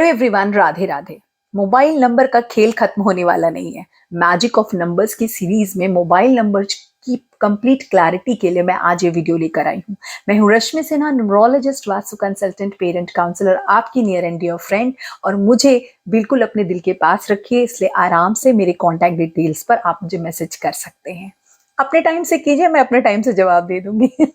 Everyone, Radhe Radhe. Mobile number का खेल खत्म होने वाला नहीं है। मैजिक ऑफ नंबर्स की सीरीज में मोबाइल नंबर्स की कंप्लीट क्लैरिटी के लिए मैं आज ये वीडियो लेकर आई हूँ। मैं हूँ Rashmi Sinha, numerologist, Vastu consultant, parent counsellor, आपकी नियर एंड डियर फ्रेंड। और मुझे बिल्कुल अपने दिल के पास रखिए, इसलिए आराम से मेरे कॉन्टैक्ट डिटेल्स पर आप मुझे मैसेज कर सकते हैं। अपने टाइम से कीजिए, मैं अपने टाइम से जवाब दे दूंगी।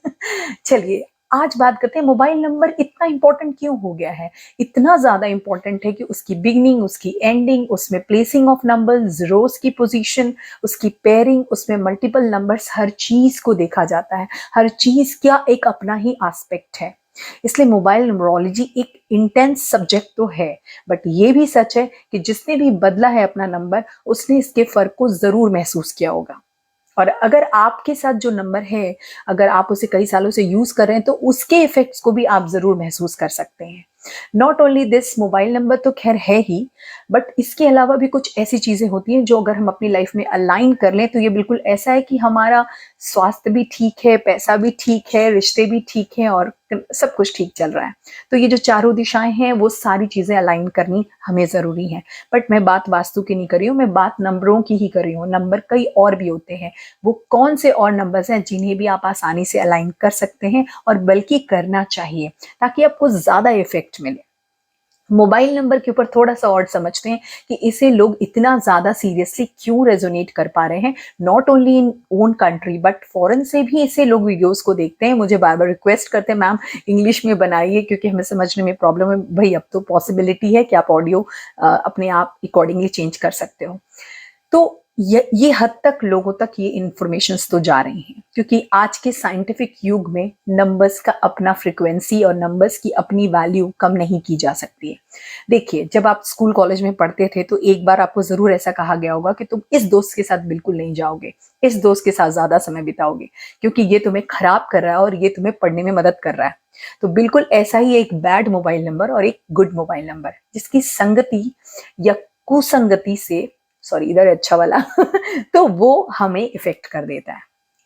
चलिए आज बात करते हैं मोबाइल नंबर इतना इंपॉर्टेंट क्यों हो गया है। इतना ज्यादा इंपॉर्टेंट है कि उसकी बिगनिंग, उसकी एंडिंग, उसमें प्लेसिंग ऑफ नंबर्स, रोज की पोजीशन, उसकी पेयरिंग, उसमें मल्टीपल नंबर्स, हर चीज को देखा जाता है। हर चीज का एक अपना ही एस्पेक्ट है। इसलिए मोबाइल न्यूमरोलॉजी एक इंटेंस सब्जेक्ट तो है, बट ये भी सच है कि जिसने भी बदला है अपना नंबर, उसने इसके फर्क को जरूर महसूस किया होगा। और अगर आपके साथ जो नंबर है, अगर आप उसे कई सालों से यूज कर रहे हैं, तो उसके इफेक्ट्स को भी आप जरूर महसूस कर सकते हैं। Not only this, mobile number तो खैर है ही, बट इसके अलावा भी कुछ ऐसी चीजें होती हैं जो अगर हम अपनी लाइफ में अलाइन कर लें तो ये बिल्कुल ऐसा है कि हमारा स्वास्थ्य भी ठीक है, पैसा भी ठीक है, रिश्ते भी ठीक है और सब कुछ ठीक चल रहा है। तो ये जो चारों दिशाएं हैं, वो सारी चीजें अलाइन करनी हमें जरूरी है। बट मैं बात वास्तु की नहीं कर रही हूँ, मैं बात नंबरों की ही कर रही हूँ। नंबर कई और भी होते हैं। वो कौन से और नंबर्स हैं जिन्हें भी आप आसानी से अलाइन कर सकते हैं, और बल्कि करना चाहिए, ताकि आपको ज्यादा इफेक्ट मिले। मोबाइल नंबर के ऊपर थोड़ा सा और समझते हैं कि इसे लोग इतना ज्यादा सीरियसली क्यों रेजोनेट कर पा रहे हैं। Not only in own country but foreign से भी इसे लोग वीडियोस को देखते हैं। मुझे बार बार रिक्वेस्ट करते हैं, मैम इंग्लिश में बनाइए, क्योंकि हमें समझने में प्रॉब्लम है। भाई अब तो पॉसिबिलिटी है कि आप ऑडियो अपने आप अकॉर्डिंगली चेंज कर सकते हो। तो ये हद तक लोगों तक ये इंफॉर्मेशंस तो जा रही हैं, क्योंकि आज के साइंटिफिक युग में नंबर्स का अपना फ्रीक्वेंसी और नंबर्स की अपनी वैल्यू कम नहीं की जा सकती है। देखिए, जब आप स्कूल कॉलेज में पढ़ते थे तो एक बार आपको जरूर ऐसा कहा गया होगा कि तुम इस दोस्त के साथ बिल्कुल नहीं जाओगे, इस दोस्त के साथ ज्यादा समय बिताओगे, क्योंकि ये तुम्हें खराब कर रहा है और ये तुम्हें पढ़ने में मदद कर रहा है। तो बिल्कुल ऐसा ही एक बैड मोबाइल नंबर और एक गुड मोबाइल नंबर, जिसकी संगति या कुसंगति से, सॉरी इधर अच्छा वाला तो वो हमें इफेक्ट कर देता है।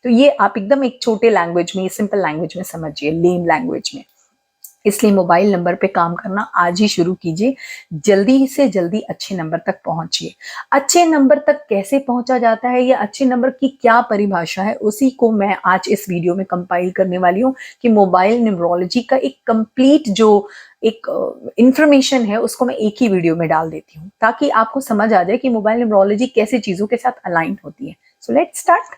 तो ये आप एकदम एक छोटे लैंग्वेज में, सिंपल लैंग्वेज में समझिए, लेम लैंग्वेज में। इसलिए मोबाइल नंबर पे काम करना आज ही शुरू कीजिए। जल्दी से जल्दी अच्छे नंबर तक पहुंचिए। अच्छे नंबर तक कैसे पहुंचा जाता है या अच्छे नंबर की क्या परिभाषा है, उसी को मैं आज इस वीडियो में कंपाइल करने वाली हूँ कि मोबाइल न्यूमरोलॉजी का एक कंप्लीट जो एक इंफॉर्मेशन है, उसको मैं एक ही वीडियो में डाल देती हूँ, ताकि आपको समझ आ जाए कि मोबाइल न्यूमरोलॉजी कैसे चीजों के साथ अलाइन होती है। So let's start.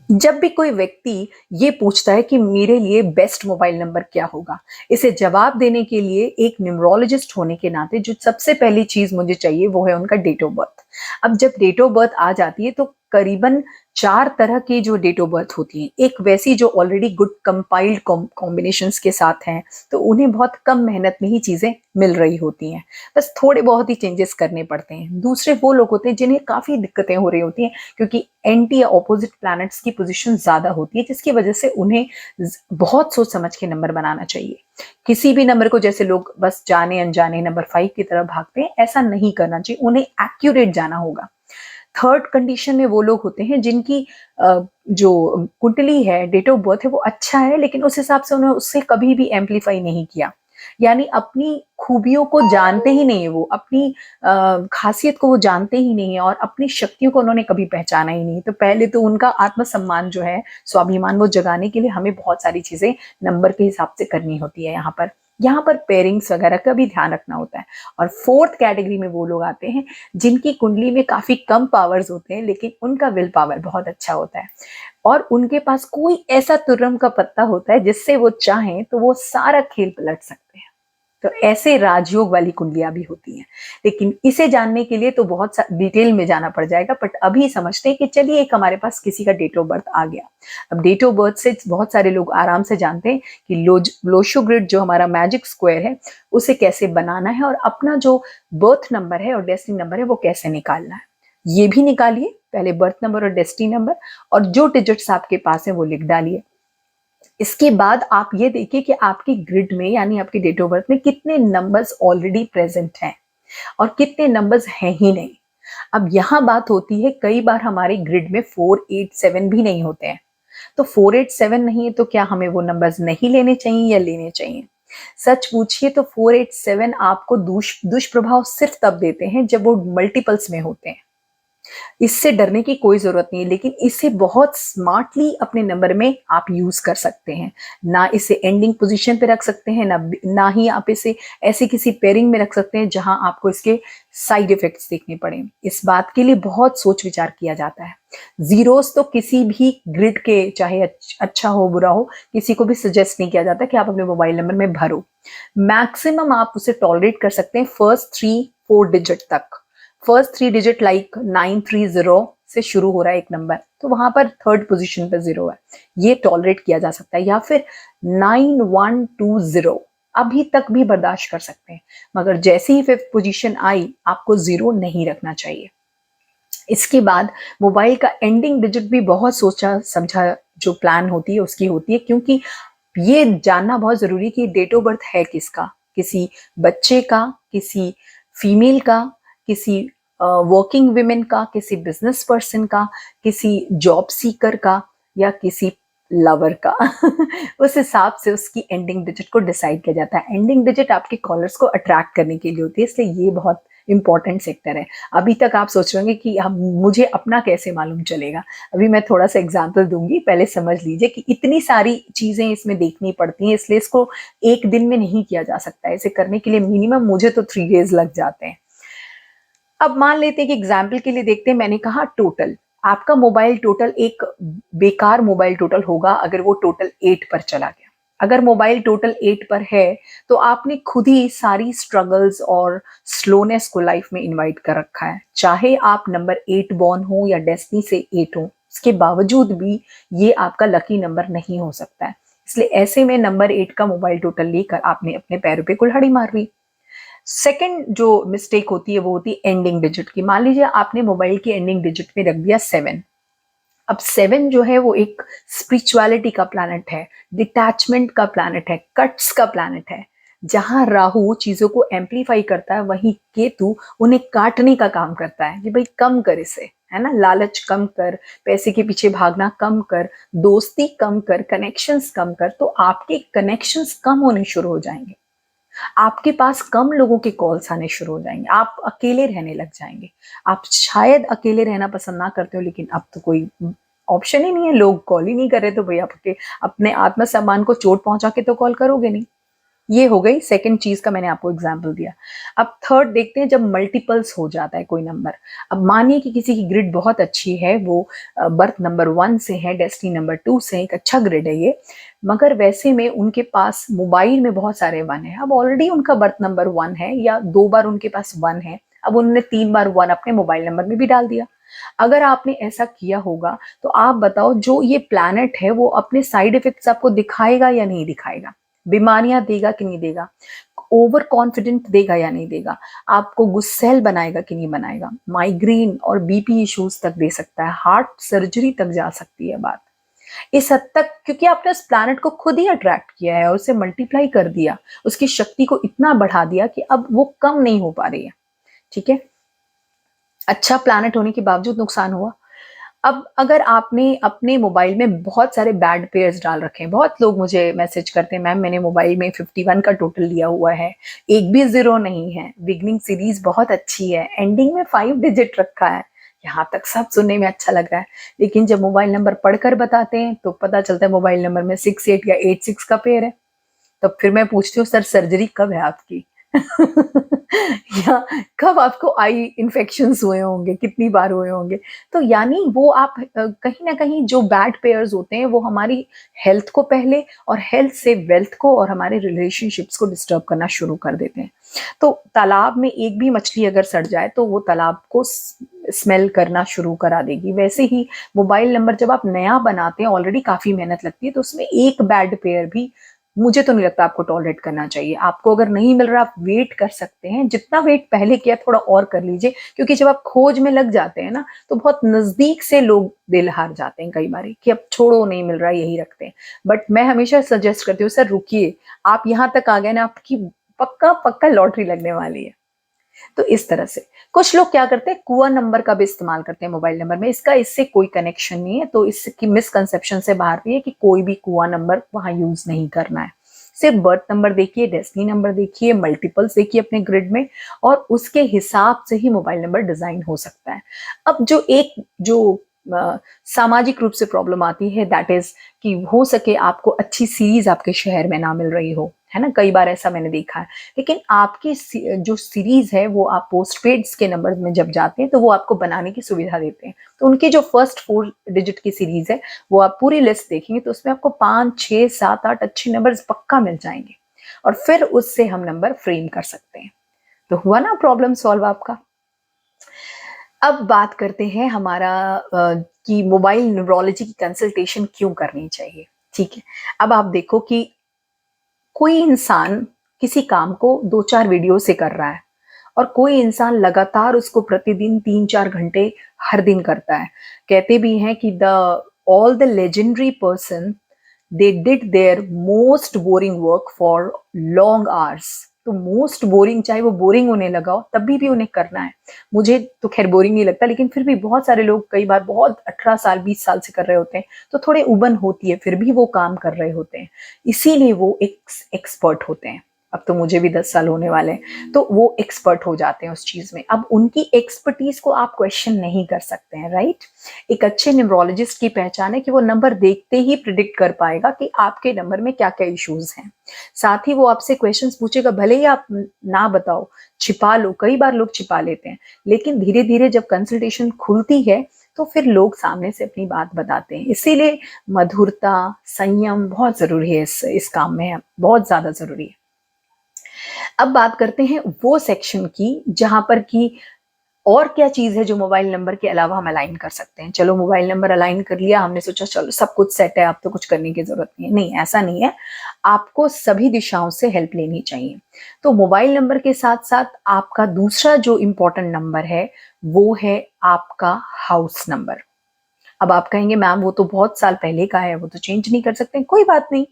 जब भी कोई व्यक्ति ये पूछता है कि मेरे लिए बेस्ट मोबाइल नंबर क्या होगा, इसे जवाब देने के लिए एक न्यूमरोलॉजिस्ट होने के नाते जो सबसे पहली चीज मुझे चाहिए वो है उनका डेट ऑफ बर्थ। अब जब डेट ऑफ बर्थ आ जाती है तो करीबन 4 तरह की जो डेट ऑफ बर्थ होती है, एक वैसी जो ऑलरेडी गुड कंपाइल्ड कॉम्बिनेशंस के साथ हैं, तो उन्हें बहुत कम मेहनत में ही चीजें मिल रही होती हैं, बस थोड़े बहुत ही चेंजेस करने पड़ते हैं। दूसरे वो लोग होते हैं जिन्हें काफी दिक्कतें हो रही होती हैं, क्योंकि एंटी या ऑपोजिट प्लैनेट्स की पोजीशन ज्यादा होती है, जिसकी वजह से उन्हें बहुत सोच समझ के नंबर बनाना चाहिए। किसी भी नंबर को जैसे लोग बस जाने अनजाने नंबर 5 की तरफ भागते हैं, ऐसा नहीं करना चाहिए, उन्हें एक्यूरेट जाना होगा। थर्ड कंडीशन में वो लोग होते हैं जिनकी जो कुंडली है, डेट ऑफ बर्थ है, वो अच्छा है, लेकिन उस हिसाब से उन्होंने उससे कभी भी एम्पलीफाई नहीं किया, यानी अपनी खूबियों को जानते ही नहीं है, वो अपनी खासियत को वो जानते ही नहीं है और अपनी शक्तियों को उन्होंने कभी पहचाना ही नहीं। तो पहले तो उनका आत्मसम्मान जो है, स्वाभिमान, वो जगाने के लिए हमें बहुत सारी चीजें नंबर के हिसाब से करनी होती है। यहाँ पर पेयरिंग्स वगैरह का भी ध्यान रखना होता है। और फोर्थ कैटेगरी में वो लोग आते हैं जिनकी कुंडली में काफी कम पावर्स होते हैं, लेकिन उनका विल पावर बहुत अच्छा होता है और उनके पास कोई ऐसा तुर्रम का पत्ता होता है जिससे वो चाहें तो वो सारा खेल पलट सकते हैं। तो ऐसे राजयोग वाली कुंडलियां भी होती हैं, लेकिन इसे जानने के लिए तो बहुत डिटेल में जाना पड़ जाएगा। बट अभी समझते हैं कि चलिए एक हमारे पास किसी का डेट ऑफ बर्थ आ गया। अब डेट ऑफ बर्थ से बहुत सारे लोग आराम से जानते हैं कि लोशो ग्रिड जो हमारा मैजिक स्क्वायर है, उसे कैसे बनाना है और अपना जो बर्थ नंबर है और डेस्टिनी नंबर है वो कैसे निकालना है। ये भी निकालिए, पहले बर्थ नंबर और डेस्टिनी नंबर, और जो डिजिट्स आपके पास है वो लिख डालिए। इसके बाद आप ये देखिए कि आपकी ग्रिड में, यानी आपकी डेट ऑफ बर्थ में, कितने नंबर्स ऑलरेडी प्रेजेंट हैं और कितने नंबर्स हैं ही नहीं। अब यहां बात होती है, कई बार हमारे ग्रिड में 4, 8, 7 भी नहीं होते हैं। तो 4, 8, 7 नहीं है तो क्या हमें वो नंबर्स नहीं लेने चाहिए या लेने चाहिए? सच पूछिए तो 487 आपको दुष्प्रभाव सिर्फ तब देते हैं जब वो मल्टीपल्स में होते हैं। इससे डरने की कोई जरूरत नहीं है, लेकिन इसे बहुत स्मार्टली अपने नंबर में आप यूज कर सकते हैं। ना इसे एंडिंग पोजीशन पे रख सकते हैं, ना ही आप इसे ऐसे किसी पेयरिंग में रख सकते हैं जहां आपको इसके साइड इफेक्ट्स देखने पड़े। इस बात के लिए बहुत सोच विचार किया जाता है। जीरोस तो किसी भी ग्रिड के, चाहे अच्छा हो बुरा हो, किसी को भी सजेस्ट नहीं किया जाता कि आप अपने मोबाइल नंबर में भरो। मैक्सिमम आप उसे टॉलरेट कर सकते हैं फर्स्ट 3-4 डिजिट तक। फर्स्ट 3 डिजिट लाइक 930 से शुरू हो रहा है एक नंबर, तो वहां पर थर्ड पोजीशन पे 0 है, ये टॉलरेट किया जा सकता है। या फिर 9120 अभी तक भी बर्दाश्त कर सकते हैं, मगर जैसे ही फिफ्थ पोजीशन आई आपको 0 नहीं रखना चाहिए। इसके बाद मोबाइल का एंडिंग डिजिट भी बहुत सोचा समझा जो प्लान होती है उसकी होती है, क्योंकि ये जानना बहुत जरूरी कि डेट ऑफ बर्थ है किसका, किसी बच्चे का, किसी फीमेल का, किसी वर्किंग विमेन का, किसी बिजनेस पर्सन का, किसी जॉब सीकर का, या किसी लवर का। उस हिसाब से उसकी एंडिंग डिजिट को डिसाइड किया जाता है। एंडिंग डिजिट आपके कॉलर्स को अट्रैक्ट करने के लिए होती है, इसलिए ये बहुत इंपॉर्टेंट सेक्टर है। अभी तक आप सोच रहे होंगे कि हम मुझे अपना कैसे मालूम चलेगा। अभी मैं थोड़ा सा एग्जांपल दूंगी, पहले समझ लीजिए कि इतनी सारी चीजें इसमें देखनी पड़ती हैं, इसलिए इसको एक दिन में नहीं किया जा सकता है। इसे करने के लिए मिनिमम मुझे तो 3 डेज लग जाते हैं। अब मान लेते हैं कि एग्जाम्पल के लिए देखते हैं, मैंने कहा टोटल आपका मोबाइल टोटल एक बेकार मोबाइल टोटल होगा अगर वो टोटल 8 पर चला गया। अगर मोबाइल टोटल 8 पर है तो आपने खुद ही सारी स्ट्रगल्स और स्लोनेस को लाइफ में इनवाइट कर रखा है। चाहे आप नंबर 8 बॉर्न हो या डेस्टिनी से 8 हो, इसके बावजूद भी ये आपका लकी नंबर नहीं हो सकता है। इसलिए ऐसे में नंबर 8 का मोबाइल टोटल लेकर आपने अपने पैरों पे कुल्हाड़ी मार ली। सेकंड जो मिस्टेक होती है वो होती है एंडिंग डिजिट की। मान लीजिए आपने मोबाइल की एंडिंग डिजिट में रख दिया 7। अब 7 जो है वो एक स्पिरिचुअलिटी का प्लैनेट है, डिटैचमेंट का प्लैनेट है, कट्स का प्लैनेट है। जहां राहु चीजों को एम्पलीफाई करता है, वहीं केतु उन्हें काटने का काम करता है कि भाई कम कर इसे, है ना, लालच कम कर, पैसे के पीछे भागना कम कर, दोस्ती कम कर, कनेक्शंस कम कर। तो आपके कनेक्शंस कम होने शुरू हो जाएंगे, आपके पास कम लोगों के कॉल्स आने शुरू हो जाएंगे, आप अकेले रहने लग जाएंगे। आप शायद अकेले रहना पसंद ना करते हो, लेकिन अब तो कोई ऑप्शन ही नहीं है, लोग कॉल ही नहीं कर रहे, तो भैया आपके अपने आत्मसम्मान को चोट पहुंचा के तो कॉल करोगे नहीं। ये हो गई सेकंड चीज का, मैंने आपको एग्जाम्पल दिया। अब थर्ड देखते हैं, जब मल्टीपल्स हो जाता है कोई नंबर। अब मानिए कि किसी की ग्रिड बहुत अच्छी है, वो बर्थ नंबर 1 से है, डेस्टिनी नंबर 2 से, एक अच्छा ग्रिड है ये, मगर वैसे में उनके पास मोबाइल में बहुत सारे 1 है। अब ऑलरेडी उनका बर्थ नंबर 1 है, या 2 बार उनके पास 1 है, अब उन्होंने 3 बार 1 अपने मोबाइल नंबर में भी डाल दिया। अगर आपने ऐसा किया होगा तो आप बताओ, जो ये प्लैनेट है वो अपने साइड इफेक्ट्स आपको दिखाएगा या नहीं दिखाएगा? बीमारियां देगा कि नहीं देगा? ओवर कॉन्फिडेंट देगा या नहीं देगा? आपको गुस्सैल बनाएगा कि नहीं बनाएगा? माइग्रेन और बीपी इश्यूज तक दे सकता है, हार्ट सर्जरी तक जा सकती है बात इस हद तक, क्योंकि आपने उस प्लैनेट को खुद ही अट्रैक्ट किया है और उसे मल्टीप्लाई कर दिया, उसकी शक्ति को इतना बढ़ा दिया कि अब वो कम नहीं हो पा रही है। ठीक है, अच्छा प्लैनेट होने के बावजूद नुकसान हुआ। अब अगर आपने अपने मोबाइल में बहुत सारे बैड पेयर्स डाल रखे हैं, बहुत लोग मुझे मैसेज करते हैं, मैम मैंने मोबाइल में 51 का टोटल लिया हुआ है, एक भी 0 नहीं है, बिगनिंग सीरीज बहुत अच्छी है, एंडिंग में 5 डिजिट रखा है, यहाँ तक सब सुनने में अच्छा लग रहा है, लेकिन जब मोबाइल नंबर पढ़कर बताते हैं तो पता चलता है मोबाइल नंबर में 68 या 86 का पेयर है। तब फिर मैं पूछती हूँ, सर सर्जरी कब है आपकी? या कब आपको आई इन्फेक्शंस हुए होंगे, कितनी बार हुए होंगे? तो यानी वो आप कहीं ना कहीं जो बैड पेयर्स होते हैं वो हमारी हेल्थ को पहले, और हेल्थ से वेल्थ को और हमारे रिलेशनशिप्स को डिस्टर्ब करना शुरू कर देते हैं। तो तालाब में एक भी मछली अगर सड़ जाए तो वो तालाब को स्मेल करना शुरू करा देगी। वैसे ही मोबाइल नंबर जब आप नया बनाते हैं, ऑलरेडी काफी मेहनत लगती है, तो उसमें एक बैड पेयर भी मुझे तो नहीं लगता आपको टॉलरेट करना चाहिए। आपको अगर नहीं मिल रहा, आप वेट कर सकते हैं, जितना वेट पहले किया थोड़ा और कर लीजिए, क्योंकि जब आप खोज में लग जाते हैं ना तो बहुत नजदीक से लोग दिल हार जाते हैं कई बार कि अब छोड़ो, नहीं मिल रहा, यही रखते हैं। बट मैं हमेशा सजेस्ट करती हूँ, सर रुकिए, आप यहाँ तक आ गए ना, आपकी पक्का पक्का लॉटरी लगने वाली है। तो इस तरह से कुछ लोग क्या करते हैं, कुआ नंबर का भी इस्तेमाल करते हैं मोबाइल नंबर में। इसका इससे कोई कनेक्शन नहीं है, तो इसकी मिसकंसेप्शन से बाहर भी है कि कोई भी कुआ नंबर वहां यूज नहीं करना है। सिर्फ बर्थ नंबर देखिए, डेस्टिनी नंबर देखिए, मल्टीपल्स देखिए अपने ग्रिड में, और उसके हिसाब से ही मोबाइल नंबर डिजाइन हो सकता है। अब जो सामाजिक रूप से प्रॉब्लम आती है, दैट इज कि हो सके आपको अच्छी सीरीज आपके शहर में ना मिल रही हो, है ना, कई बार ऐसा मैंने देखा है। लेकिन आपकी जो सीरीज है वो आप पोस्टपेड के नंबर में जब जाते हैं तो वो आपको बनाने की सुविधा देते हैं। तो उनकी जो फर्स्ट 4 डिजिट की सीरीज है वो आप पूरी लिस्ट देखेंगे तो उसमें आपको 5, 6, 7, 8 अच्छे नंबर्स पक्का मिल जाएंगे, और फिर उससे हम नंबर फ्रेम कर सकते हैं। तो हुआ ना प्रॉब्लम सॉल्व आपका। अब बात करते हैं हमारा कि मोबाइल न्यूरोलॉजी की कंसल्टेशन क्यों करनी चाहिए। ठीक है, अब आप देखो कि कोई इंसान किसी काम को 2-4 वीडियो से कर रहा है, और कोई इंसान लगातार उसको प्रतिदिन 3-4 घंटे हर दिन करता है। कहते भी हैं कि the all the legendary person they did their most boring work for long hours. तो मोस्ट बोरिंग, चाहे वो बोरिंग उन्हें लगा हो तभी भी उन्हें करना है। मुझे तो खैर बोरिंग नहीं लगता, लेकिन फिर भी बहुत सारे लोग कई बार बहुत 18 साल 20 साल से कर रहे होते हैं, तो थोड़े उबन होती है, फिर भी वो काम कर रहे होते हैं, इसीलिए वो एक्सपर्ट होते हैं। अब तो मुझे भी 10 साल होने वाले हैं, तो वो एक्सपर्ट हो जाते हैं उस चीज में। अब उनकी एक्सपर्टीज को आप क्वेश्चन नहीं कर सकते हैं, राइट। एक अच्छे न्यूरोलॉजिस्ट की पहचान है कि वो नंबर देखते ही प्रिडिक्ट कर पाएगा कि आपके नंबर में क्या क्या इश्यूज हैं। साथ ही वो आपसे क्वेश्चंस पूछेगा, भले ही आप ना बताओ, छिपा लो, कई बार लोग छिपा लेते हैं, लेकिन धीरे धीरे जब कंसल्टेशन खुलती है तो फिर लोग सामने से अपनी बात बताते हैं। इसीलिए मधुरता, संयम बहुत जरूरी है, इस काम में बहुत ज्यादा जरूरी है। अब बात करते हैं वो सेक्शन की जहां पर कि और क्या चीज है जो मोबाइल नंबर के अलावा हम अलाइन कर सकते हैं। चलो मोबाइल नंबर अलाइन कर लिया, हमने सोचा चलो सब कुछ सेट है, अब तो कुछ करने की जरूरत नहीं है। नहीं, ऐसा नहीं है, आपको सभी दिशाओं से हेल्प लेनी चाहिए। तो मोबाइल नंबर के साथ साथ आपका दूसरा जो इंपॉर्टेंट नंबर है वो है आपका हाउस नंबर। अब आप कहेंगे मैम वो तो बहुत साल पहले का है, वो तो चेंज नहीं कर सकते। कोई बात नहीं,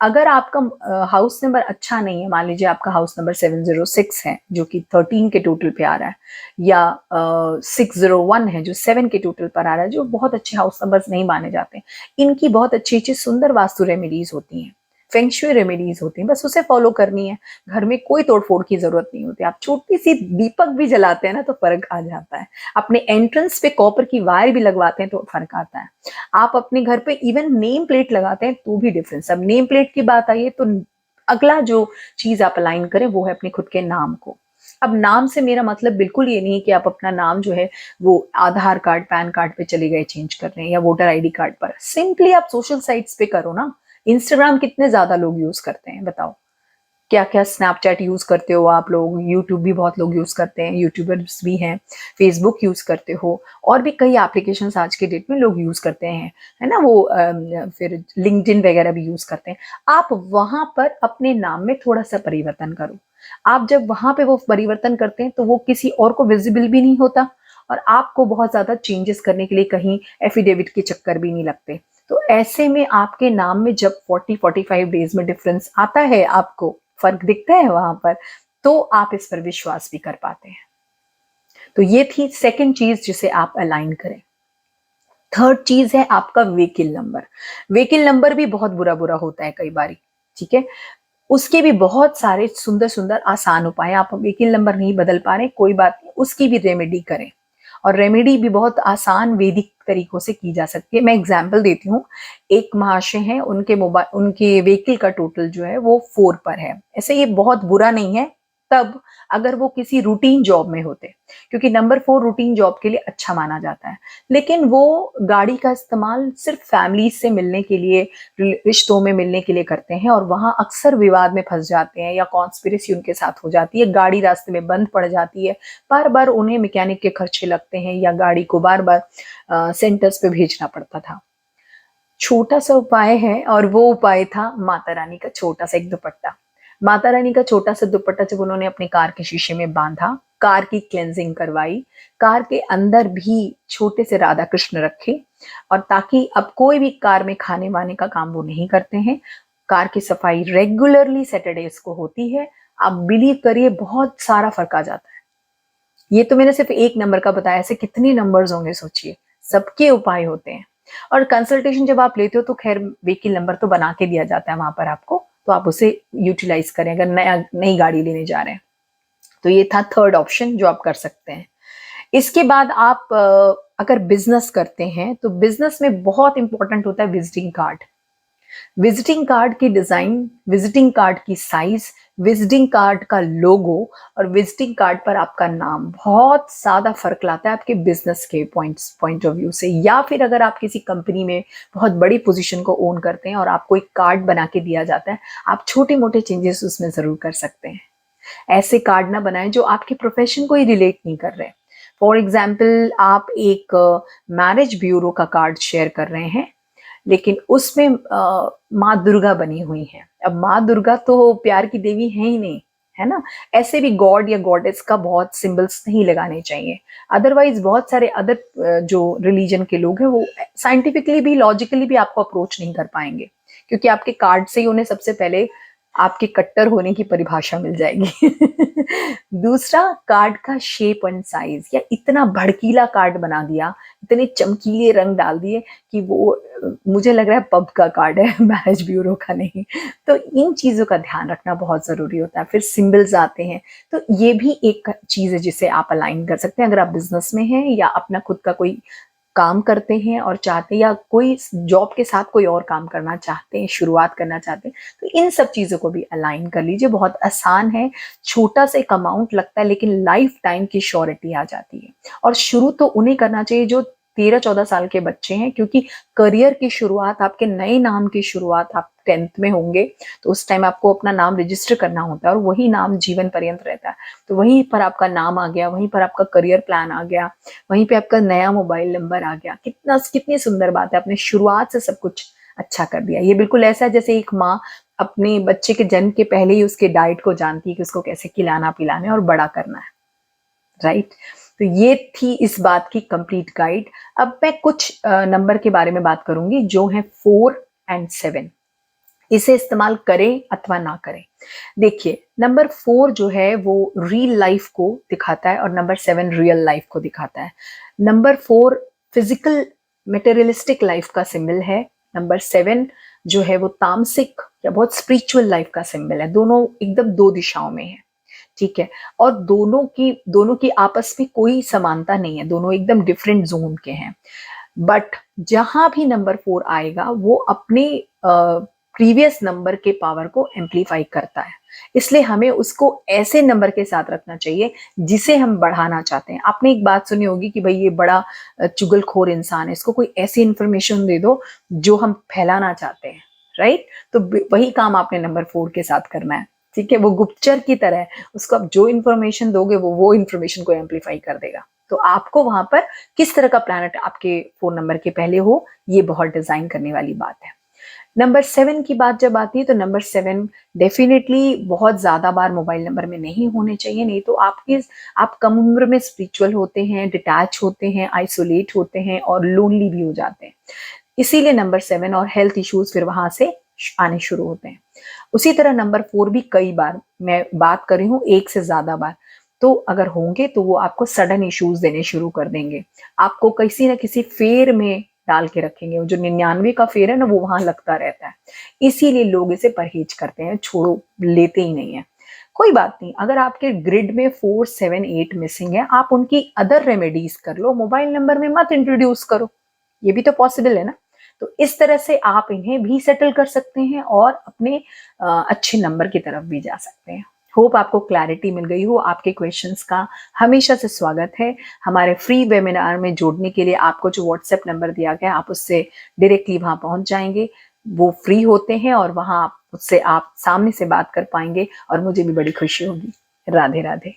अगर आपका हाउस नंबर अच्छा नहीं है, मान लीजिए आपका हाउस नंबर 706 है जो कि 13 के टोटल पे आ रहा है, या 601 है जो 7 के टोटल पर आ रहा है, जो बहुत अच्छे हाउस नंबर्स नहीं माने जाते। इनकी बहुत अच्छी अच्छी सुंदर वास्तु रेमेडीज होती हैं, फेंगशुई रेमेडीज होती हैं, बस उसे फॉलो करनी है। घर में कोई तोड़फोड़ की जरूरत नहीं होती। आप छोटी सी दीपक भी जलाते हैं ना तो फर्क आ जाता है। अपने एंट्रेंस पे कॉपर की वायर भी लगवाते हैं तो फर्क आता है। आप अपने घर पे इवन नेम प्लेट लगाते हैं तो भी डिफरेंस। अब नेम प्लेट की बात आई है तो अगला जो चीज आप अलाइन करें वो है अपने खुद के नाम को। अब नाम से मेरा मतलब बिल्कुल ये नहीं कि आप अपना नाम जो है वो आधार कार्ड, पैन कार्ड पे चले गए चेंज कर रहे हैं, या वोटर आईडी कार्ड पर। सिंपली आप सोशल साइट्स पे करो ना। इंस्टाग्राम कितने ज्यादा लोग यूज करते हैं बताओ, क्या क्या स्नैपचैट यूज करते हो आप लोग, यूट्यूब भी बहुत लोग यूज करते हैं, यूट्यूबर्स भी हैं, फेसबुक यूज करते हो, और भी कई एप्लीकेशंस आज के डेट में लोग यूज करते हैं, है ना, वो फिर लिंक्डइन वगैरह भी यूज करते हैं। आप वहां पर अपने नाम में थोड़ा सा परिवर्तन करो। आप जब वहां पे वो परिवर्तन करते हैं तो वो किसी और को विजिबल भी नहीं होता, और आपको बहुत ज्यादा चेंजेस करने के लिए कहीं एफिडेविट के चक्कर भी नहीं लगते। तो ऐसे में आपके नाम में जब 40-45 डेज में डिफरेंस आता है, आपको फर्क दिखता है वहां पर, तो आप इस पर विश्वास भी कर पाते हैं। तो ये थी सेकंड चीज जिसे आप अलाइन करें। थर्ड चीज है आपका व्हीकल नंबर। व्हीकल नंबर भी बहुत बुरा बुरा होता है कई बारी, ठीक है। उसके भी बहुत सारे सुंदर सुंदर आसान उपाय। आप व्हीकल नंबर नहीं बदल पा रहे, कोई बात नहीं, उसकी भी रेमेडी करें, और रेमेडी भी बहुत आसान वैदिक तरीकों से की जा सकती है। मैं एग्जांपल देती हूँ। एक महाशय हैं, उनके व्हीकल का टोटल जो है वो 4 पर है। ऐसे ये बहुत बुरा नहीं है तब अगर वो किसी रूटीन जॉब में होते, क्योंकि नंबर 4 रूटीन जॉब के लिए अच्छा माना जाता है। लेकिन वो गाड़ी का इस्तेमाल सिर्फ फैमिली से मिलने के लिए, रिश्तों में मिलने के लिए करते हैं, और वहां अक्सर विवाद में फंस जाते हैं, या कॉन्स्पिरेसी उनके साथ हो जाती है, गाड़ी रास्ते में बंद पड़ जाती है, बार बार उन्हें मैकेनिक के खर्चे लगते हैं, या गाड़ी को बार बार सेंटर्स पे भेजना पड़ता था। छोटा सा उपाय है, और वो उपाय था माता रानी का छोटा सा एक दुपट्टा। माता रानी का छोटा सा दुपट्टा जब उन्होंने अपने कार के शीशे में बांधा, कार की क्लेंजिंग करवाई, कार के अंदर भी छोटे से राधा कृष्ण रखे, और ताकि अब कोई भी कार में खाने वाने का काम वो नहीं करते हैं, कार की सफाई रेगुलरली सैटरडेज को होती है। आप बिलीव करिए बहुत सारा फर्क आ जाता है। ये तो मैंने सिर्फ एक नंबर का बताया, ऐसे कितने नंबर्स होंगे सोचिए, सबके उपाय होते हैं। और कंसल्टेशन जब आप लेते हो तो खैर व्हीकल नंबर तो बना के दिया जाता है वहां पर आपको, तो आप उसे यूटिलाइज करें अगर नई गाड़ी लेने जा रहे हैं। तो ये था थर्ड ऑप्शन जो आप कर सकते हैं। इसके बाद आप अगर बिजनेस करते हैं तो बिजनेस में बहुत इंपॉर्टेंट होता है विजिटिंग कार्ड। विजिटिंग कार्ड की डिजाइन, विजिटिंग कार्ड की साइज, विजिटिंग कार्ड का लोगो और विजिटिंग कार्ड पर आपका नाम बहुत ज्यादा फर्क लाता है आपके बिजनेस के पॉइंट ऑफ व्यू से। या फिर अगर आप किसी कंपनी में बहुत बड़ी पोजीशन को ओन करते हैं और आपको एक कार्ड बना के दिया जाता है, आप छोटे मोटे चेंजेस उसमें जरूर कर सकते हैं। ऐसे कार्ड ना बनाएं जो आपके प्रोफेशन को ही रिलेट नहीं कर रहे। फॉर एग्जाम्पल, आप एक मैरिज ब्यूरो का कार्ड शेयर कर रहे हैं लेकिन उसमें माँ दुर्गा बनी हुई है। अब माँ दुर्गा तो प्यार की देवी है ही नहीं, है ना। ऐसे भी गॉड या गॉडेस का बहुत सिंबल्स नहीं लगाने चाहिए। अदरवाइज बहुत सारे अदर जो रिलीजन के लोग हैं वो साइंटिफिकली भी लॉजिकली भी आपको अप्रोच नहीं कर पाएंगे, क्योंकि आपके कार्ड से ही उन्हें सबसे पहले आपके कट्टर होने की परिभाषा मिल जाएगी। दूसरा, कार्ड का शेप एंड साइज, या इतना भड़कीला कार्ड बना दिया, इतने चमकीले रंग डाल दिए कि वो मुझे लग रहा है पब का कार्ड है, मैरिज ब्यूरो का नहीं। तो इन चीजों का ध्यान रखना बहुत जरूरी होता है। फिर सिंबल्स आते हैं, तो ये भी एक चीज है जिसे आप अलाइन कर सकते हैं। अगर आप बिजनेस में हैं या अपना खुद का कोई काम करते हैं और चाहते हैं, या कोई जॉब के साथ कोई और काम करना चाहते हैं, शुरुआत करना चाहते हैं, तो इन सब चीजों को भी अलाइन कर लीजिए। बहुत आसान है, छोटा सा एक अमाउंट लगता है लेकिन लाइफ टाइम की श्योरिटी आ जाती है। और शुरू तो उन्हें करना चाहिए जो 13-14 साल के बच्चे हैं, क्योंकि करियर की शुरुआत, आपके नए नाम की शुरुआत आप 10th में होंगे, तो उस टाइम आपको अपना नाम रजिस्टर करना होता है और वही नाम जीवन पर्यंत रहता है। तो वहीं पर आपका नाम आ गया, वहीं पर आपका करियर प्लान आ गया, वहीं पे आपका नया मोबाइल नंबर आ गया। कितनी सुंदर बात है, आपने शुरुआत से सब कुछ अच्छा कर दिया। ये बिल्कुल ऐसा है जैसे एक माँ अपने बच्चे के जन्म के पहले ही उसके डाइट को जानती है कि उसको कैसे खिलाना पिलाना है और बड़ा करना है, राइट। तो ये थी इस बात की कंप्लीट गाइड। अब मैं कुछ नंबर के बारे में बात करूंगी जो है 4 और 7। इसे इस्तेमाल करें अथवा ना करें। देखिए, नंबर 4 जो है वो रियल लाइफ को दिखाता है और नंबर 7 रियल लाइफ को दिखाता है। नंबर 4 फिजिकल मटेरियलिस्टिक लाइफ का सिंबल है। नंबर 7 जो है वो तामसिक या बहुत स्पिरिचुअल लाइफ का सिंबल है। दोनों एकदम दो दिशाओं में है, ठीक है। और दोनों की आपस में कोई समानता नहीं है, दोनों एकदम डिफरेंट जोन के हैं। बट जहां भी नंबर 4 आएगा वो अपने प्रीवियस नंबर के पावर को एम्पलीफाई करता है, इसलिए हमें उसको ऐसे नंबर के साथ रखना चाहिए जिसे हम बढ़ाना चाहते हैं। आपने एक बात सुनी होगी कि भाई ये बड़ा चुगलखोर इंसान है, इसको कोई ऐसी इंफॉर्मेशन दे दो जो हम फैलाना चाहते हैं, राइट। तो वही काम आपने नंबर 4 के साथ करना है, ठीक है। वो गुप्तचर की तरह है, उसको आप जो इन्फॉर्मेशन दोगे वो इन्फॉर्मेशन को एम्पलीफाई कर देगा। तो आपको वहां पर किस तरह का प्लैनेट आपके फोन नंबर के पहले हो, ये बहुत डिजाइन करने वाली बात है। नंबर 7 की बात जब आती है तो नंबर 7 डेफिनेटली बहुत ज्यादा बार मोबाइल नंबर में नहीं होने चाहिए, नहीं तो आप कम उम्र में स्पिरिचुअल होते हैं, डिटैच होते हैं, आइसोलेट होते हैं और लोनली भी हो जाते हैं। इसीलिए नंबर 7 और हेल्थ इश्यूज फिर वहां से आने शुरू होते हैं। उसी तरह नंबर 4 भी कई बार, मैं बात कर रही हूँ एक से ज्यादा बार, तो अगर होंगे तो वो आपको सडन इश्यूज देने शुरू कर देंगे, आपको किसी ना किसी फेर में डाल के रखेंगे। जो 99 का फेर है ना, वो वहां लगता रहता है। इसीलिए लोग इसे परहेज करते हैं, छोड़ो, लेते ही नहीं है। कोई बात नहीं, अगर आपके ग्रिड में 4, 7, 8 मिसिंग है, आप उनकी अदर रेमेडीज कर लो, मोबाइल नंबर में मत इंट्रोड्यूस करो, ये भी तो पॉसिबल है ना। तो इस तरह से आप इन्हें भी सेटल कर सकते हैं और अपने अच्छे नंबर की तरफ भी जा सकते हैं। होप आपको क्लैरिटी मिल गई हो। आपके क्वेश्चंस का हमेशा से स्वागत है। हमारे फ्री वेबिनार में जोड़ने के लिए आपको जो व्हाट्सएप नंबर दिया गया, आप उससे डायरेक्टली वहां पहुंच जाएंगे। वो फ्री होते हैं और वहां उससे आप सामने से बात कर पाएंगे और मुझे भी बड़ी खुशी होगी। राधे राधे।